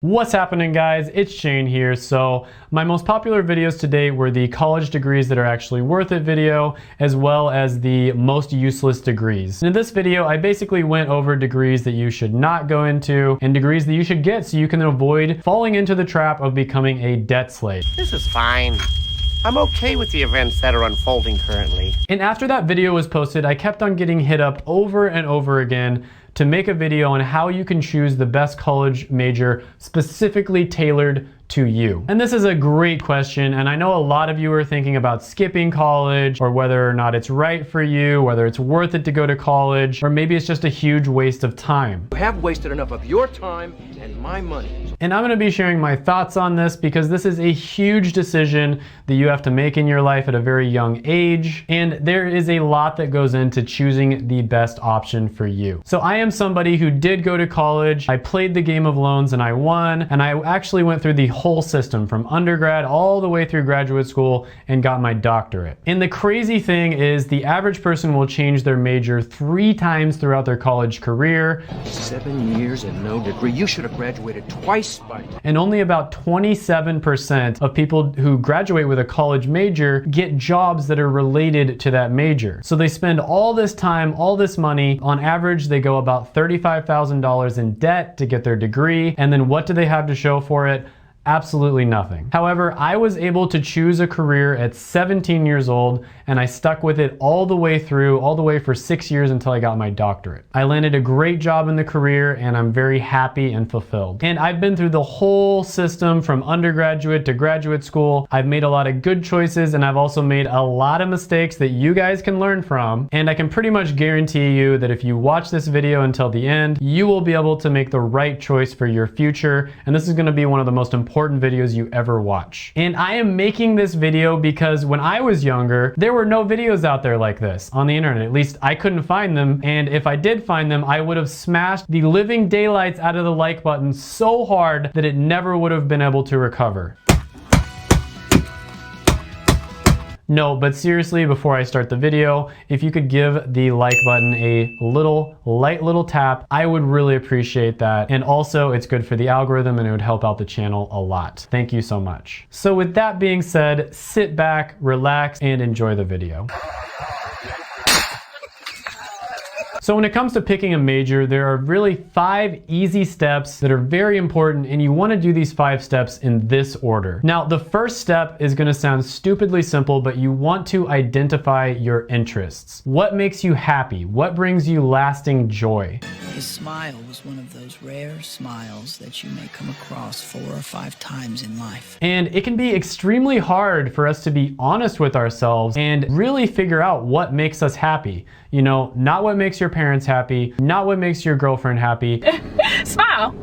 What's happening, guys? It's Shane here. So my most popular videos today were the college degrees that are actually worth it video, as well as the most useless degrees. In this video, I basically went over degrees that you should not go into and degrees that you should get so you can avoid falling into the trap of becoming a debt slave. This is fine. I'm okay with the events that are unfolding currently. And after that video was posted, I kept on getting hit up over and over again to make a video on how you can choose the best college major specifically tailored to you. And this is a great question, and I know a lot of you are thinking about skipping college, or whether or not it's right for you, whether it's worth it to go to college, or maybe it's just a huge waste of time. You have wasted enough of your time and my money. And I'm gonna be sharing my thoughts on this because this is a huge decision that you have to make in your life at a very young age, and there is a lot that goes into choosing the best option for you. So I am somebody who did go to college. I played the game of loans and I won, and I actually went through the whole system from undergrad all the way through graduate school and got my doctorate. And the crazy thing is the average person will change their major 3 times throughout their college career. 7 years and no degree. You should have graduated twice by now. And only about 27% of people who graduate with a college major get jobs that are related to that major. So they spend all this time, all this money. On average, they go about $35,000 in debt to get their degree. And then what do they have to show for it? Absolutely nothing. However, I was able to choose a career at 17 years old, and I stuck with it all the way through, all the way for 6 years until I got my doctorate. I landed a great job in the career, and I'm very happy and fulfilled. And I've been through the whole system from undergraduate to graduate school. I've made a lot of good choices, and I've also made a lot of mistakes that you guys can learn from. And I can pretty much guarantee you that if you watch this video until the end, you will be able to make the right choice for your future. And this is gonna be one of the most important videos you ever watch. And I am making this video because when I was younger, there were no videos out there like this on the internet. At least I couldn't find them. And if I did find them, I would have smashed the living daylights out of the like button so hard that it never would have been able to recover. No, but seriously, before I start the video, if you could give the like button a light little tap, I would really appreciate that. And also, it's good for the algorithm and it would help out the channel a lot. Thank you so much. So with that being said, sit back, relax, and enjoy the video. So when it comes to picking a major, there are really 5 easy steps that are very important, and you want to do these 5 steps in this order. Now, the first step is going to sound stupidly simple, but you want to identify your interests. What makes you happy? What brings you lasting joy? His smile was one of those rare smiles that you may come across 4 or 5 times in life. And it can be extremely hard for us to be honest with ourselves and really figure out what makes us happy. You know, not what makes your parents happy, not what makes your girlfriend happy. Smile.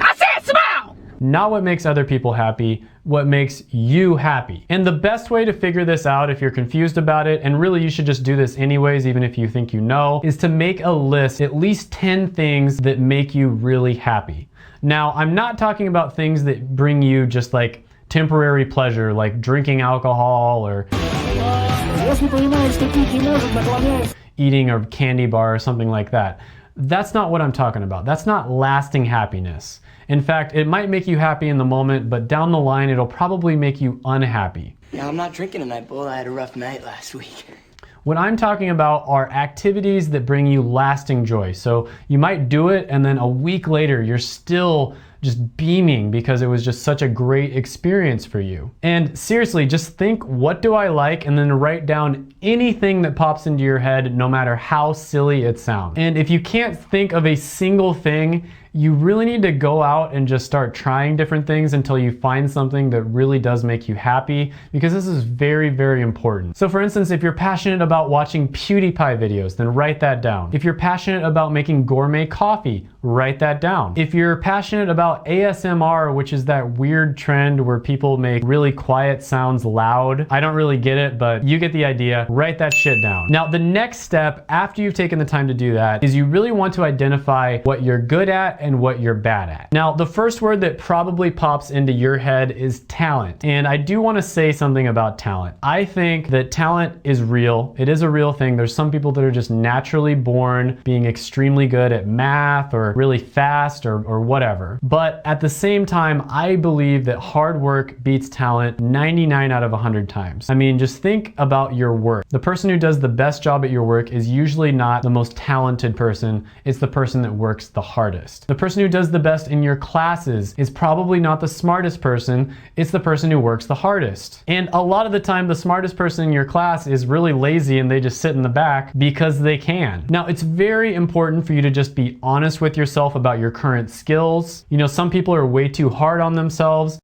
I said smile. Not what makes other people happy, what makes you happy. And the best way to figure this out if you're confused about it, and really you should just do this anyways, even if you think you know, is to make a list, at least 10 things that make you really happy. Now, I'm not talking about things that bring you just like temporary pleasure, like drinking alcohol or eating a candy bar or something like that. That's not what I'm talking about. That's not lasting happiness. In fact, it might make you happy in the moment, but down the line, it'll probably make you unhappy. Yeah, I'm not drinking tonight, Bull. I had a rough night last week. What I'm talking about are activities that bring you lasting joy. So you might do it, and then a week later, you're still just beaming because it was just such a great experience for you. And seriously, just think, what do I like? And then write down anything that pops into your head, no matter how silly it sounds. And if you can't think of a single thing, you really need to go out and just start trying different things until you find something that really does make you happy, because this is very, very important. So for instance, if you're passionate about watching PewDiePie videos, then write that down. If you're passionate about making gourmet coffee, write that down. If you're passionate about ASMR, which is that weird trend where people make really quiet sounds loud, I don't really get it, but you get the idea, write that shit down. Now, the next step after you've taken the time to do that is you really want to identify what you're good at and what you're bad at. Now, the first word that probably pops into your head is talent. And I do want to say something about talent. I think that talent is real. It is a real thing. There's some people that are just naturally born being extremely good at math or really fast or whatever. But at the same time, I believe that hard work beats talent 99 out of 100 times. I mean, just think about your work. The person who does the best job at your work is usually not the most talented person. It's the person that works the hardest. The person who does the best in your classes is probably not the smartest person. It's the person who works the hardest. And a lot of the time, the smartest person in your class is really lazy and they just sit in the back because they can. Now, it's very important for you to just be honest with yourself about your current skills. You know, some people are way too hard on themselves.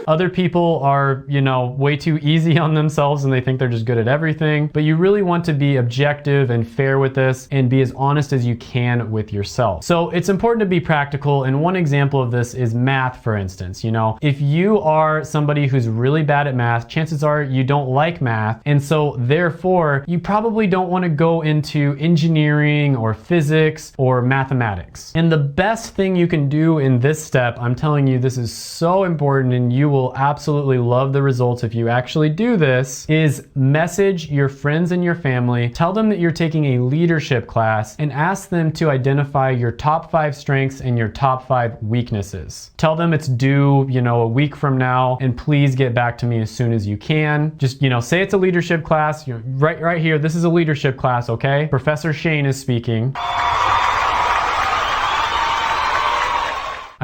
Other people are, you know, way too easy on themselves and they think they're just good at everything. But you really want to be objective and fair with this and be as honest as you can with yourself. So it's important to be practical. And one example of this is math, for instance. You know, if you are somebody who's really bad at math, chances are you don't like math. And so therefore, you probably don't want to go into engineering or physics or mathematics. And the best thing you can do in this step, I'm telling you, this is so important and you will absolutely love the results if you actually do this, is message your friends and your family, tell them that you're taking a leadership class and ask them to identify your top 5 strengths and your top 5 weaknesses. Tell them it's due, you know, a week from now and please get back to me as soon as you can. Just, you know, say it's a leadership class. You're right here. This is a leadership class, okay? Professor Shane is speaking.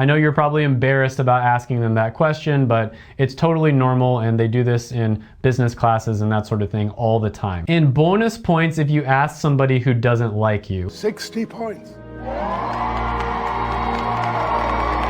I know you're probably embarrassed about asking them that question, but it's totally normal and they do this in business classes and that sort of thing all the time. And bonus points if you ask somebody who doesn't like you. 60 points.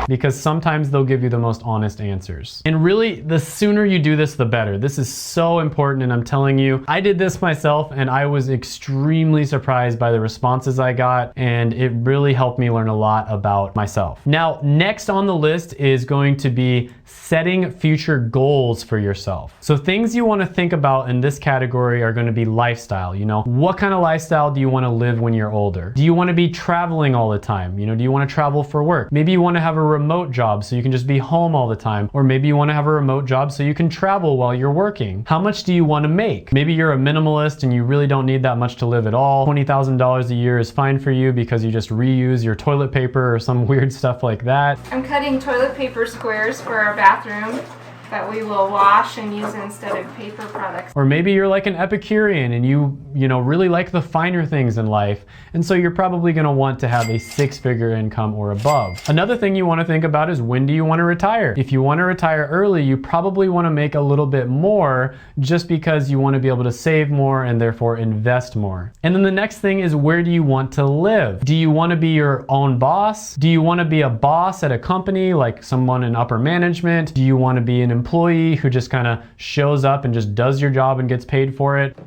Because sometimes they'll give you the most honest answers. And really, the sooner you do this, the better. This is so important, and I'm telling you, I did this myself and I was extremely surprised by the responses I got, and it really helped me learn a lot about myself. Now, next on the list is going to be setting future goals for yourself. So things you want to think about in this category are going to be lifestyle. You know, what kind of lifestyle do you want to live when you're older? Do you want to be traveling all the time? You know, do you want to travel for work? Maybe you want to have a remote job so you can just be home all the time, or maybe you want to have a remote job so you can travel while you're working. How much do you want to make? Maybe you're a minimalist and you really don't need that much to live at all. $20,000 a year is fine for you because you just reuse your toilet paper or some weird stuff like that. I'm cutting toilet paper squares for our bathroom that we will wash and use instead of paper products. Or maybe you're like an Epicurean and you really like the finer things in life, and so you're probably going to want to have a 6-figure income or above. Another thing you want to think about is, when do you want to retire? If you want to retire early, you probably want to make a little bit more just because you want to be able to save more and therefore invest more. And then the next thing is, where do you want to live? Do you want to be your own boss? Do you want to be a boss at a company, like someone in upper management? Do you want to be an employee who just kind of shows up and just does your job and gets paid for it?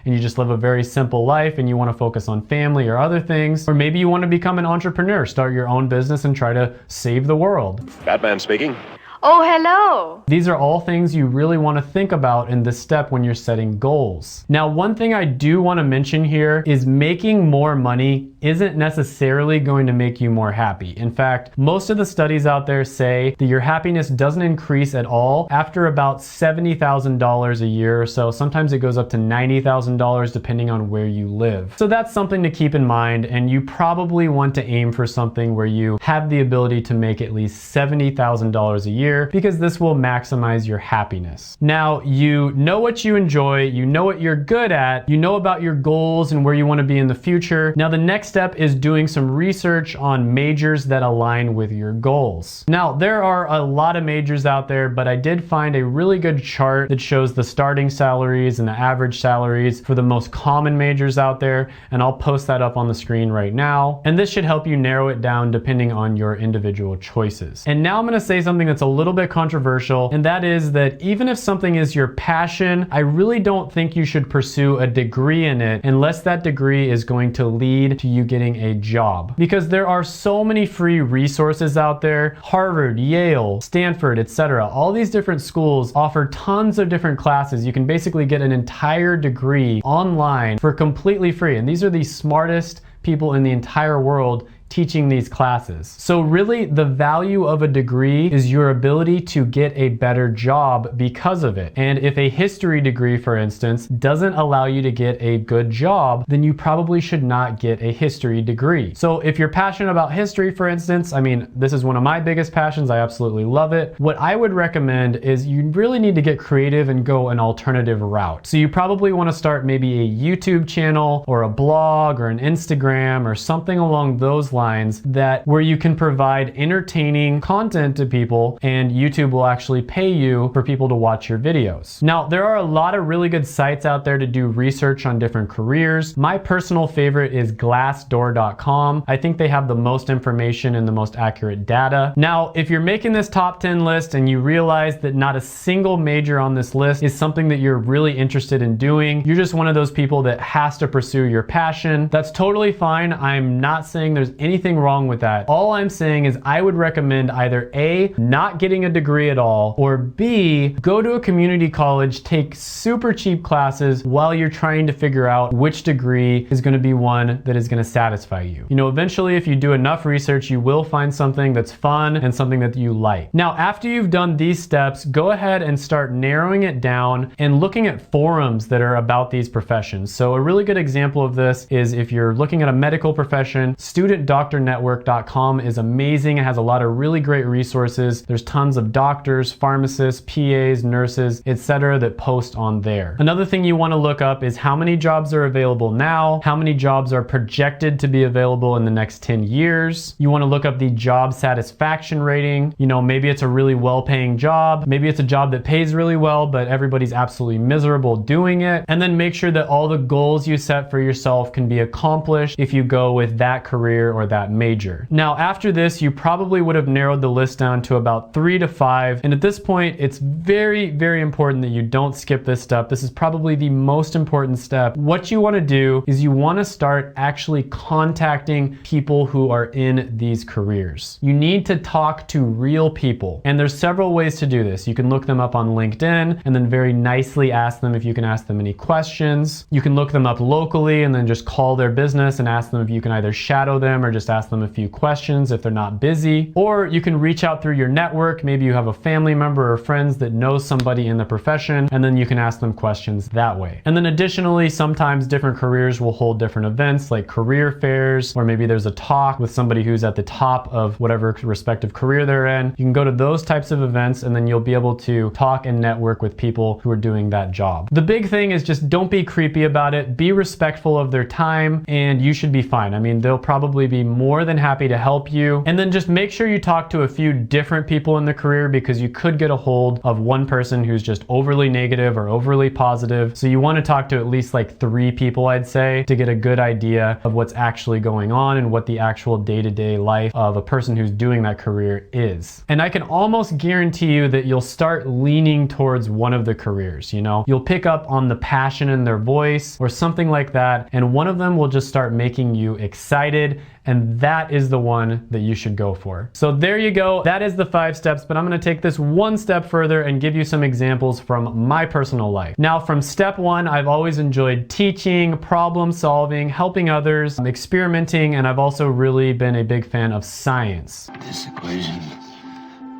And you just live a very simple life and you want to focus on family or other things. Or maybe you want to become an entrepreneur, start your own business and try to save the world. Batman speaking. Oh, hello. These are all things you really want to think about in this step when you're setting goals. Now, one thing I do want to mention here is making more money isn't necessarily going to make you more happy. In fact, most of the studies out there say that your happiness doesn't increase at all after about $70,000 a year or so. Sometimes it goes up to $90,000 depending on where you live. So that's something to keep in mind, and you probably want to aim for something where you have the ability to make at least $70,000 a year, because this will maximize your happiness. Now, you know what you enjoy, you know what you're good at, you know about your goals and where you want to be in the future. Now, the next step is doing some research on majors that align with your goals. Now, there are a lot of majors out there, but I did find a really good chart that shows the starting salaries and the average salaries for the most common majors out there, and I'll post that up on the screen right now. And this should help you narrow it down depending on your individual choices. And now I'm going to say something that's a little bit controversial, and that is that even if something is your passion, I really don't think you should pursue a degree in it unless that degree is going to lead to you getting a job. Because there are so many free resources out there. Harvard, Yale, Stanford, etc. All these different schools offer tons of different classes. You can basically get an entire degree online for completely free. And these are the smartest people in the entire world teaching these classes. So really the value of a degree is your ability to get a better job because of it. And if a history degree, for instance, doesn't allow you to get a good job, then you probably should not get a history degree. So if you're passionate about history, for instance, I mean, this is one of my biggest passions. I absolutely love it. What I would recommend is you really need to get creative and go an alternative route. So you probably want to start maybe a YouTube channel or a blog or an Instagram or something along those lines that where you can provide entertaining content to people and YouTube will actually pay you for people to watch your videos. Now, there are a lot of really good sites out there to do research on different careers. My personal favorite is Glassdoor.com. I think they have the most information and the most accurate data. Now, if you're making this top 10 list and you realize that not a single major on this list is something that you're really interested in doing, you're just one of those people that has to pursue your passion, that's totally fine. I'm not saying there's anything wrong with that. All I'm saying is I would recommend either A, not getting a degree at all, or B, go to a community college, take super cheap classes while you're trying to figure out which degree is going to be one that is going to satisfy you. You know, eventually if you do enough research, you will find something that's fun and something that you like. Now, after you've done these steps, go ahead and start narrowing it down and looking at forums that are about these professions. So a really good example of this is if you're looking at a medical profession, StudentDoctorNetwork.com is amazing. It has a lot of really great resources. There's tons of doctors, pharmacists, PAs, nurses, etc. that post on there. Another thing you want to look up is how many jobs are available now, how many jobs are projected to be available in the next 10 years. You want to look up the job satisfaction rating. You know, maybe it's a really well-paying job. Maybe it's a job that pays really well, but everybody's absolutely miserable doing it. And then make sure that all the goals you set for yourself can be accomplished if you go with that career or that major. Now, after this, you probably would have narrowed the list down to about 3 to 5. And at this point, it's very, very important that you don't skip this step. This is probably the most important step. What you want to do is you want to start actually contacting people who are in these careers. You need to talk to real people. And there's several ways to do this. You can look them up on LinkedIn and then very nicely ask them if you can ask them any questions. You can look them up locally and then just call their business and ask them if you can either shadow them or just ask them a few questions if they're not busy. Or you can reach out through your network. Maybe you have a family member or friends that knows somebody in the profession, and then you can ask them questions that way. And then additionally, sometimes different careers will hold different events like career fairs, or maybe there's a talk with somebody who's at the top of whatever respective career they're in. You can go to those types of events and then you'll be able to talk and network with people who are doing that job. The big thing is just don't be creepy about it. Be respectful of their time and you should be fine. I mean, they'll probably be more than happy to help you. And then just make sure you talk to a few different people in the career because you could get a hold of one person who's just overly negative or overly positive. So you want to talk to at least like 3 people, I'd say, to get a good idea of what's actually going on and what the actual day-to-day life of a person who's doing that career is. And I can almost guarantee you that you'll start leaning towards one of the careers, you know? You'll pick up on the passion in their voice or something like that, and one of them will just start making you excited, and that is the one that you should go for. So there you go. That is the 5 steps, but I'm going to take this one step further and give you some examples from my personal life. Now, from step 1, I've always enjoyed teaching, problem solving, helping others, experimenting, and I've also really been a big fan of science. This equation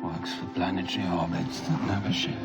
works for planetary orbits that never shift.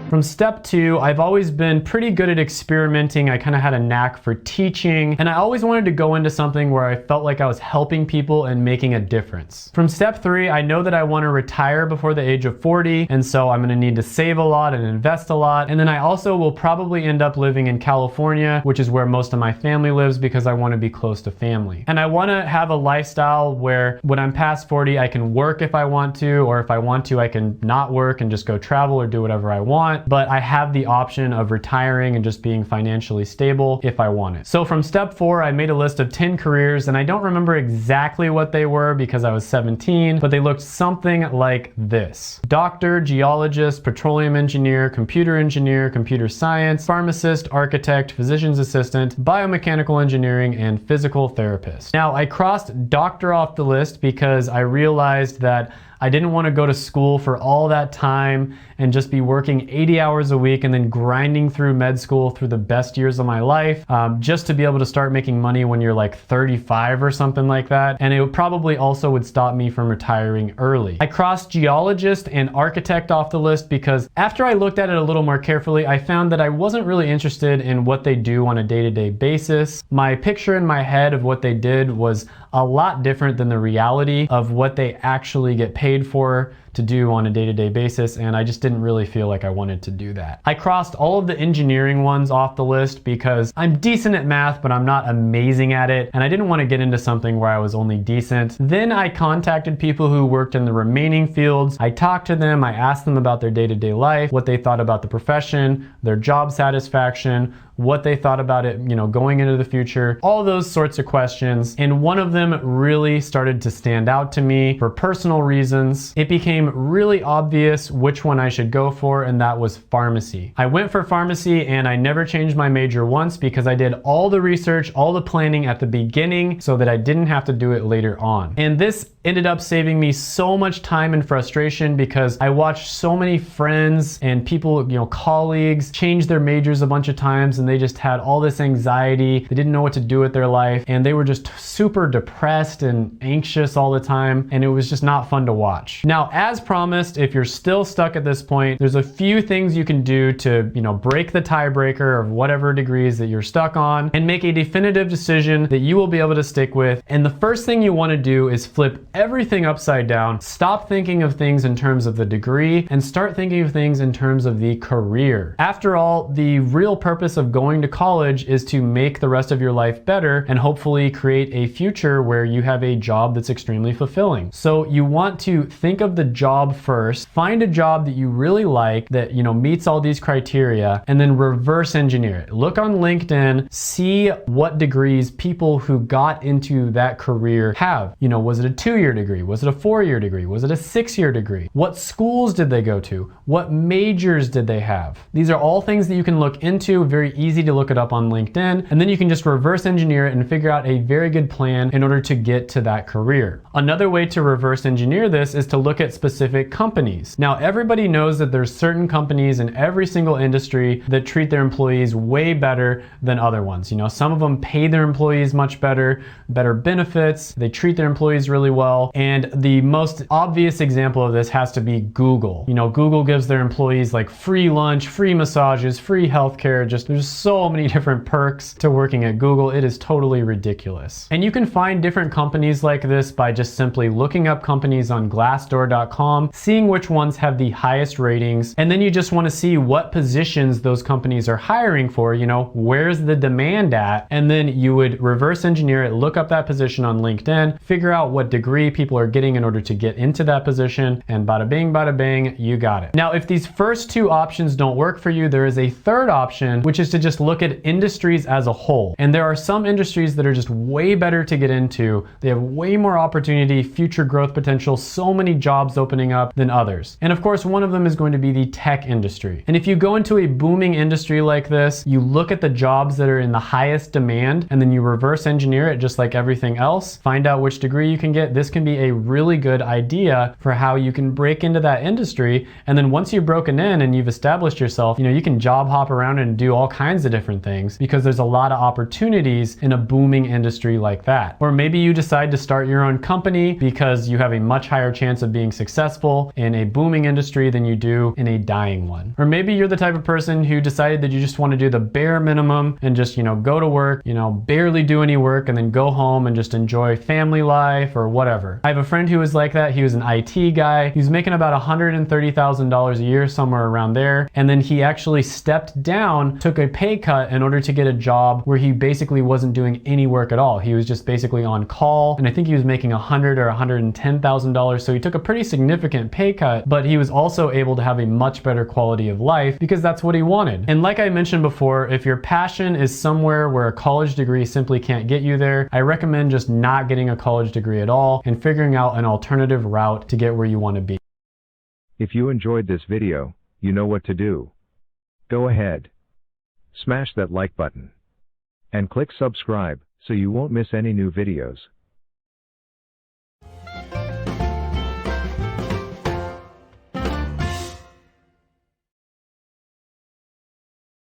From step 2, I've always been pretty good at experimenting. I kind of had a knack for teaching, and I always wanted to go into something where I felt like I was helping people and making a difference. From step 3, I know that I want to retire before the age of 40, and so I'm going to need to save a lot and invest a lot. And then I also will probably end up living in California, which is where most of my family lives because I want to be close to family. And I want to have a lifestyle where when I'm past 40, I can work if I want to, or if I want to, I can not work and just go travel or do whatever I want. want, but I have the option of retiring and just being financially stable if I want it. So from step 4, I made a list of 10 careers, and I don't remember exactly what they were because I was 17, but they looked something like this: doctor, geologist, petroleum engineer, computer science, pharmacist, architect, physician's assistant, biomechanical engineering, and physical therapist. Now, I crossed doctor off the list because I realized that I didn't want to go to school for all that time and just be working 80 hours a week and then grinding through med school through the best years of my life, just to be able to start making money when you're like 35 or something like that. And it probably also would stop me from retiring early. I crossed geologist and architect off the list because after I looked at it a little more carefully, I found that I wasn't really interested in what they do on a day-to-day basis. My picture in my head of what they did was a lot different than the reality of what they actually get paid for to do on a day-to-day basis, and I just didn't really feel like I wanted to do that. I crossed all of the engineering ones off the list because I'm decent at math, but I'm not amazing at it, and I didn't want to get into something where I was only decent. Then I contacted people who worked in the remaining fields. I talked to them, I asked them about their day-to-day life, what they thought about the profession, their job satisfaction, what they thought about it, going into the future, all those sorts of questions. And one of them really started to stand out to me for personal reasons. It became really obvious which one I should go for, and that was pharmacy. I went for pharmacy and I never changed my major once because I did all the research, all the planning at the beginning so that I didn't have to do it later on. And this ended up saving me so much time and frustration because I watched so many friends and people, colleagues change their majors a bunch of times, and they just had all this anxiety. They didn't know what to do with their life, and they were just super depressed and anxious all the time, and it was just not fun to watch. Now, as promised, if you're still stuck at this point, there's a few things you can do to, break the tiebreaker of whatever degrees that you're stuck on and make a definitive decision that you will be able to stick with. And the first thing you want to do is flip everything upside down. Stop thinking of things in terms of the degree and start thinking of things in terms of the career. After all, the real purpose of going to college is to make the rest of your life better and hopefully create a future where you have a job that's extremely fulfilling. So you want to think of the job first, find a job that you really like that, meets all these criteria, and then reverse engineer it. Look on LinkedIn, see what degrees people who got into that career have. Was it a 2-year degree? Was it a 4-year degree? Was it a 6-year degree? What schools did they go to? What majors did they have? These are all things that you can look into. Very easy to look it up on LinkedIn, and then you can just reverse engineer it and figure out a very good plan in order to get to that career. Another way to reverse engineer this is to look at specific companies. Now, everybody knows that there's certain companies in every single industry that treat their employees way better than other ones. Some of them pay their employees much better benefits, they treat their employees really well, and the most obvious example of this has to be Google. Google gives their employees like free lunch, free massages, free healthcare, there's so many different perks to working at Google. It is totally ridiculous. And you can find different companies like this by just simply looking up companies on Glassdoor.com, seeing which ones have the highest ratings, and then you just want to see what positions those companies are hiring for, where's the demand at, and then you would reverse engineer it, look up that position on LinkedIn, figure out what degree people are getting in order to get into that position, and bada bing, bada bang, you got it. Now, if these first two options don't work for you, there is a third option, which is to just look at industries as a whole. And there are some industries that are just way better to get into. They have way more opportunity, future growth potential, so many jobs opening up than others. And of course, one of them is going to be the tech industry. And if you go into a booming industry like this, you look at the jobs that are in the highest demand, and then you reverse engineer it just like everything else, find out which degree you can get. This can be a really good idea for how you can break into that industry. And then once you've broken in and you've established yourself, you can job hop around and do all kinds of different things because there's a lot of opportunities in a booming industry like that. Or maybe you decide to start your own company because you have a much higher chance of being successful in a booming industry than you do in a dying one. Or maybe you're the type of person who decided that you just want to do the bare minimum and just, go to work, barely do any work and then go home and just enjoy family life or whatever. I have a friend who was like that. He was an IT guy. He was making about $130,000 a year, somewhere around there. And then he actually stepped down, took a pay pay cut in order to get a job where he basically wasn't doing any work at all. He was just basically on call, and I think he was making $100,000 or $110,000. So he took a pretty significant pay cut, but he was also able to have a much better quality of life because that's what he wanted. And like I mentioned before, if your passion is somewhere where a college degree simply can't get you there, I recommend just not getting a college degree at all and figuring out an alternative route to get where you want to be. If you enjoyed this video, you know what to do. Go ahead. Smash that like button. And click subscribe so you won't miss any new videos.